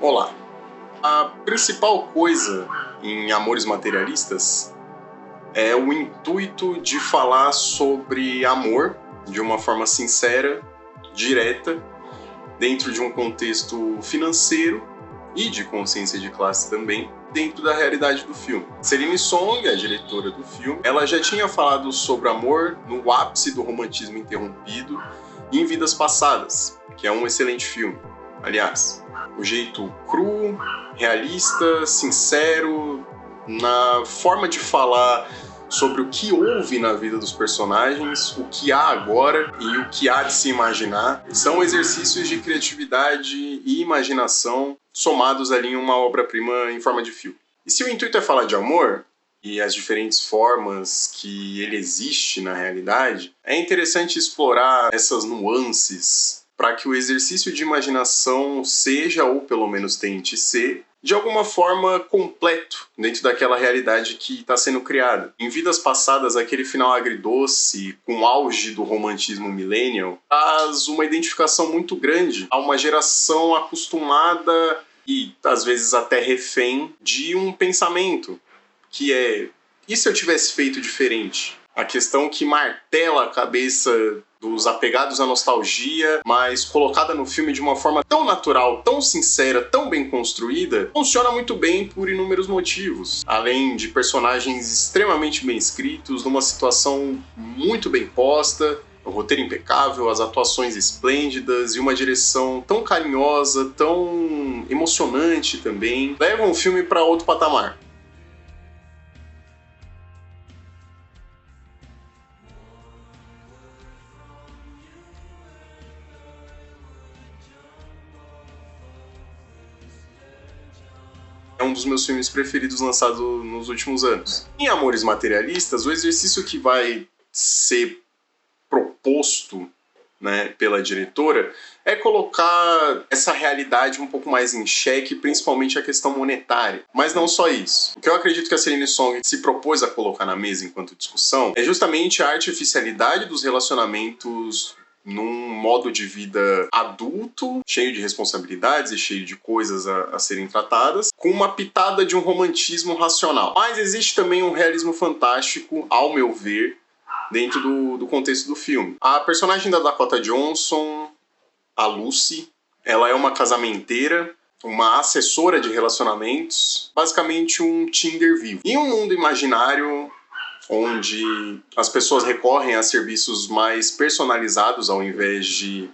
Olá! A principal coisa em Amores Materialistas é o intuito de falar sobre amor de uma forma sincera, direta, dentro de um contexto financeiro e de consciência de classe também, dentro da realidade do filme. Celine Song, a diretora do filme, ela já tinha falado sobre amor no ápice do romantismo interrompido em Vidas Passadas, que é um excelente filme. Aliás, o jeito cru, realista, sincero, na forma de falar sobre o que houve na vida dos personagens, o que há agora e o que há de se imaginar, são exercícios de criatividade e imaginação somados ali em uma obra-prima em forma de filme. E se o intuito é falar de amor e as diferentes formas que ele existe na realidade, é interessante explorar essas nuances para que o exercício de imaginação seja, ou pelo menos tente ser, de alguma forma completo dentro daquela realidade que está sendo criada. Em Vidas Passadas, aquele final agridoce, com o auge do romantismo millennial, traz uma identificação muito grande a uma geração acostumada e, às vezes, até refém de um pensamento, que é, e se eu tivesse feito diferente? A questão que martela a cabeça dos apegados à nostalgia, mas colocada no filme de uma forma tão natural, tão sincera, tão bem construída, funciona muito bem por inúmeros motivos. Além de personagens extremamente bem escritos, numa situação muito bem posta, um roteiro impecável, as atuações esplêndidas e uma direção tão carinhosa, tão emocionante também, levam o filme para outro patamar. É um dos meus filmes preferidos lançados nos últimos anos. Em Amores Materialistas, o exercício que vai ser proposto, né, pela diretora é colocar essa realidade um pouco mais em xeque, principalmente a questão monetária. Mas não só isso. O que eu acredito que a Celine Song se propôs a colocar na mesa enquanto discussão é justamente a artificialidade dos relacionamentos num modo de vida adulto, cheio de responsabilidades e cheio de coisas a serem tratadas, com uma pitada de um romantismo racional. Mas existe também um realismo fantástico, ao meu ver, dentro do contexto do filme. A personagem da Dakota Johnson, a Lucy, ela é uma casamenteira, uma assessora de relacionamentos, basicamente um Tinder vivo. Em um mundo imaginário onde as pessoas recorrem a serviços mais personalizados ao invés de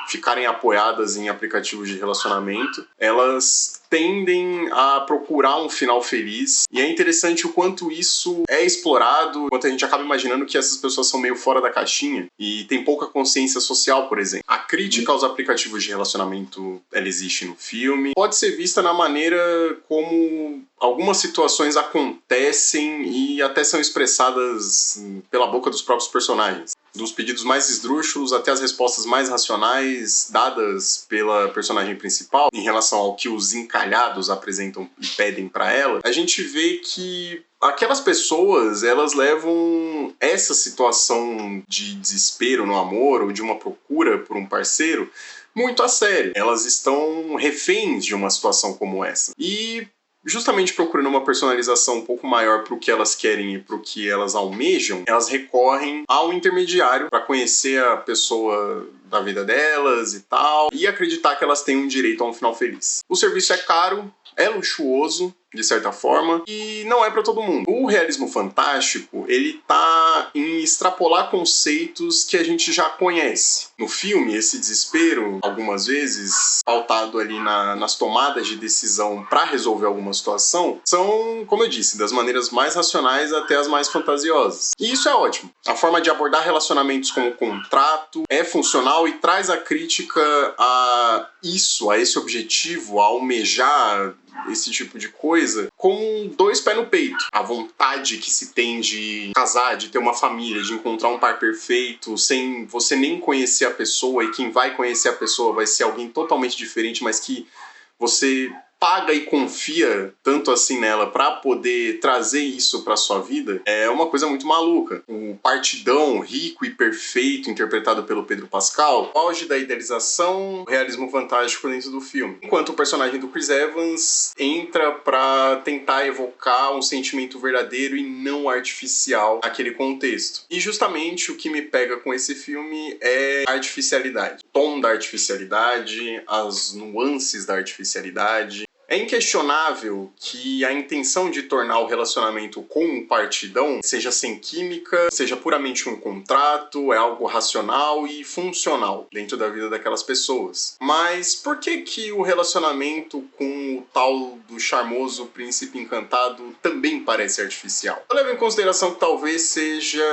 ficarem apoiadas em aplicativos de relacionamento, elas tendem a procurar um final feliz, e é interessante o quanto isso é explorado, quanto a gente acaba imaginando que essas pessoas são meio fora da caixinha e tem pouca consciência social, por exemplo. A crítica aos aplicativos de relacionamento, ela existe no filme, pode ser vista na maneira como algumas situações acontecem e até são expressadas pela boca dos próprios personagens. Dos pedidos mais esdrúxulos até as respostas mais racionais dadas pela personagem principal em relação ao que os encalhados apresentam e pedem para ela, a gente vê que aquelas pessoas, elas levam essa situação de desespero no amor ou de uma procura por um parceiro muito a sério. Elas estão reféns de uma situação como essa. E justamente procurando uma personalização um pouco maior para o que elas querem e para o que elas almejam, elas recorrem ao intermediário para conhecer a pessoa da vida delas e tal, e acreditar que elas têm um direito a um final feliz. O serviço é caro, é luxuoso, de certa forma, e não é para todo mundo. O realismo fantástico, ele tá em extrapolar conceitos que a gente já conhece. No filme, esse desespero, algumas vezes, pautado ali nas tomadas de decisão para resolver alguma situação, são, como eu disse, das maneiras mais racionais até as mais fantasiosas. E isso é ótimo. A forma de abordar relacionamentos como contrato é funcional e traz a crítica a isso, a esse objetivo, a almejar esse tipo de coisa, com dois pés no peito. A vontade que se tem de casar, de ter uma família, de encontrar um par perfeito, sem você nem conhecer a pessoa, e quem vai conhecer a pessoa vai ser alguém totalmente diferente, mas que você paga e confia tanto assim nela pra poder trazer isso pra sua vida é uma coisa muito maluca. O partidão rico e perfeito interpretado pelo Pedro Pascal, o auge da idealização, o realismo fantástico dentro do filme. Enquanto o personagem do Chris Evans entra pra tentar evocar um sentimento verdadeiro e não artificial naquele contexto. E justamente o que me pega com esse filme é a artificialidade. O tom da artificialidade, as nuances da artificialidade. É inquestionável que a intenção de tornar o relacionamento com um partidão seja sem química, seja puramente um contrato, é algo racional e funcional dentro da vida daquelas pessoas. Mas por que o relacionamento com o tal do charmoso príncipe encantado também parece artificial? Eu levo em consideração que talvez seja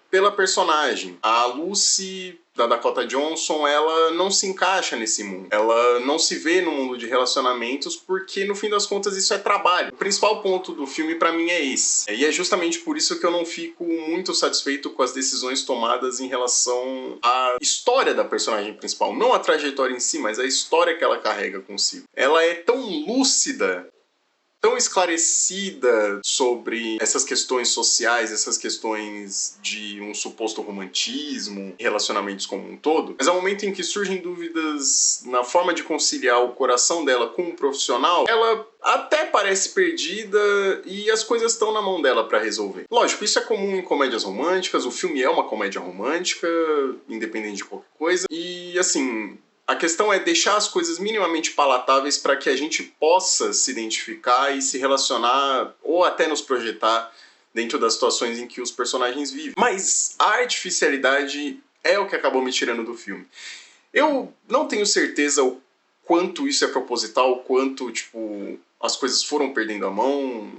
pela personagem. A Lucy da Dakota Johnson, ela não se encaixa nesse mundo. Ela não se vê no mundo de relacionamentos porque, no fim das contas, isso é trabalho. O principal ponto do filme, pra mim, é esse. E é justamente por isso que eu não fico muito satisfeito com as decisões tomadas em relação à história da personagem principal. Não a trajetória em si, mas a história que ela carrega consigo. Ela é tão lúcida, tão esclarecida sobre essas questões sociais, essas questões de um suposto romantismo, relacionamentos como um todo, mas ao momento em que surgem dúvidas na forma de conciliar o coração dela com o profissional, ela até parece perdida e as coisas estão na mão dela pra resolver. Lógico, isso é comum em comédias românticas, o filme é uma comédia romântica, independente de qualquer coisa, e assim, a questão é deixar as coisas minimamente palatáveis para que a gente possa se identificar e se relacionar ou até nos projetar dentro das situações em que os personagens vivem. Mas a artificialidade é o que acabou me tirando do filme. Eu não tenho certeza o quanto isso é proposital, o quanto, tipo, as coisas foram perdendo a mão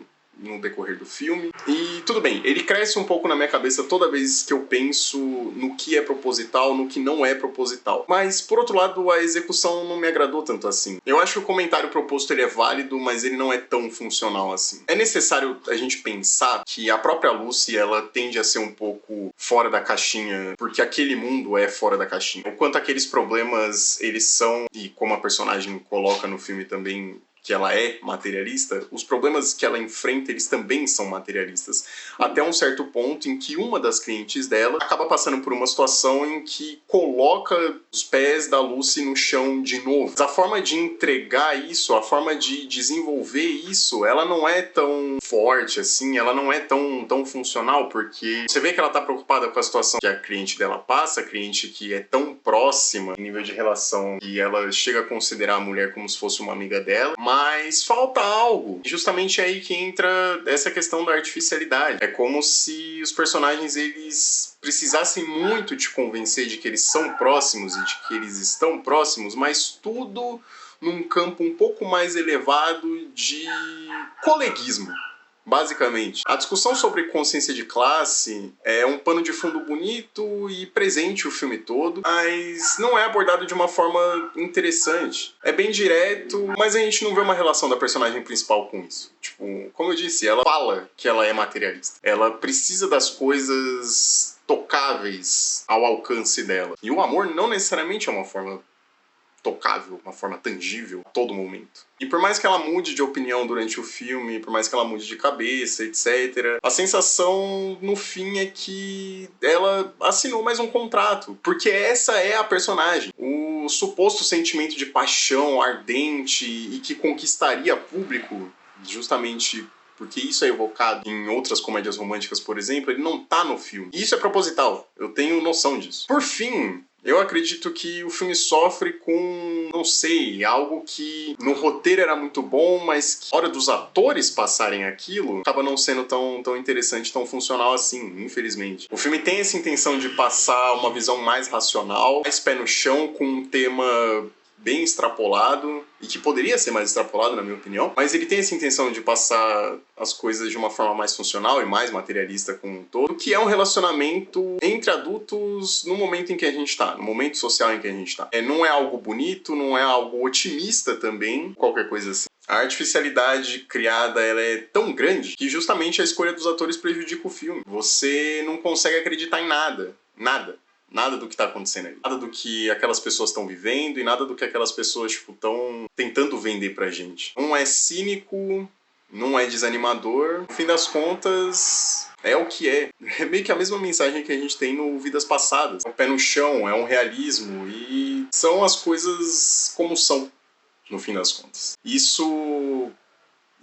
no decorrer do filme. E tudo bem, ele cresce um pouco na minha cabeça toda vez que eu penso no que é proposital, no que não é proposital. Mas, por outro lado, a execução não me agradou tanto assim. Eu acho que o comentário proposto ele é válido, mas ele não é tão funcional assim. É necessário a gente pensar que a própria Lucy, ela tende a ser um pouco fora da caixinha, porque aquele mundo é fora da caixinha. O quanto aqueles problemas, eles são, e como a personagem coloca no filme também, que ela é materialista, os problemas que ela enfrenta, eles também são materialistas. Até um certo ponto em que uma das clientes dela acaba passando por uma situação em que coloca os pés da Lucy no chão de novo. A forma de entregar isso, a forma de desenvolver isso, ela não é tão forte assim, ela não é tão funcional, porque você vê que ela tá preocupada com a situação que a cliente dela passa, a cliente que é tão próxima em nível de relação que ela chega a considerar a mulher como se fosse uma amiga dela, mas falta algo. E justamente é aí que entra essa questão da artificialidade. É como se os personagens, eles precisassem muito te convencer de que eles são próximos e de que eles estão próximos, mas tudo num campo um pouco mais elevado de coleguismo. Basicamente, a discussão sobre consciência de classe é um pano de fundo bonito e presente o filme todo, mas não é abordado de uma forma interessante. É bem direto, mas a gente não vê uma relação da personagem principal com isso. Tipo, como eu disse, ela fala que ela é materialista. Ela precisa das coisas tocáveis ao alcance dela. E o amor não necessariamente é uma forma tocável, uma forma tangível a todo momento. E por mais que ela mude de opinião durante o filme, por mais que ela mude de cabeça, etc., a sensação no fim é que ela assinou mais um contrato, porque essa é a personagem. O suposto sentimento de paixão ardente e que conquistaria público, justamente porque isso é evocado em outras comédias românticas, por exemplo, ele não tá no filme. E isso é proposital, eu tenho noção disso. Por fim, eu acredito que o filme sofre com, não sei, algo que no roteiro era muito bom, mas que na hora dos atores passarem aquilo, acaba não sendo tão interessante, tão funcional assim, infelizmente. O filme tem essa intenção de passar uma visão mais racional, mais pé no chão, com um tema bem extrapolado, e que poderia ser mais extrapolado, na minha opinião, mas ele tem essa intenção de passar as coisas de uma forma mais funcional e mais materialista como um todo, que é um relacionamento entre adultos no momento em que a gente tá, no momento social em que a gente tá. Não é algo bonito, não é algo otimista também, qualquer coisa assim. A artificialidade criada, ela é tão grande que justamente a escolha dos atores prejudica o filme. Você não consegue acreditar em nada. Nada. nada do que tá acontecendo ali. Nada do que aquelas pessoas estão vivendo e nada do que aquelas pessoas, tipo, estão tentando vender pra gente. Não é cínico, não é desanimador. No fim das contas, é o que é. É meio que a mesma mensagem que a gente tem no Vidas Passadas. É um pé no chão, é um realismo e são as coisas como são, no fim das contas. Isso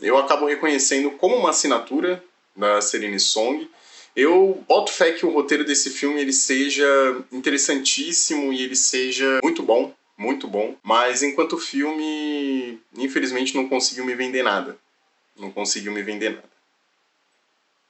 eu acabo reconhecendo como uma assinatura da Serena Song. Eu boto fé que o roteiro desse filme ele seja interessantíssimo e ele seja muito bom, mas enquanto filme, infelizmente não conseguiu me vender nada. Não conseguiu me vender nada.